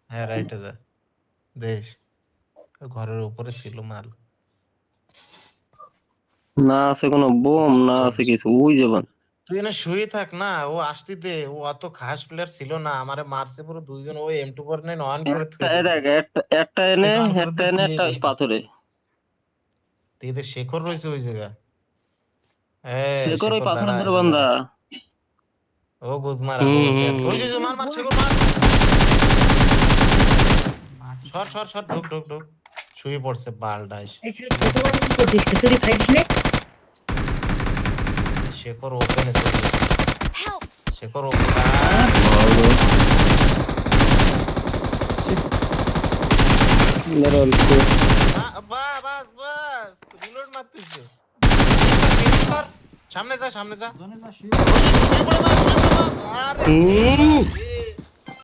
হ্যাঁ রাইটে যা দেশ ঘরের উপরে ছিল মাল না আছে কোনো বোম না আছে কিছু ওই যাবেন তুই এনে শুয়ে থাক না ও আসতে দে ও অত খাস প্লেয়ার ছিল না আমারে মারছে পুরো দুইজন ওই M249 অন করে একটা থুয়ে দিছে একটা এনে সুইচ অন করে একটা দিয়ে এনে থুয়ে একটা ওই দিছে পাথরে এদের শেখর রয়েছে ওই জায়গা শেখর ওই শেখর পাথরের দাঁড়া ধরে আছে বান্ধা দাঁড়া ও গুদ মারা ওই যে মার মার শেখর মার সর সর সর ঢুক ঢুক ঢুক শুয়ে পড়ছে বালডাস শেখর ওপেনে চলে গেছে শেখর ওপেন বাস বাস রিলোড মারতেছে সামনে যা সামনে যা আরে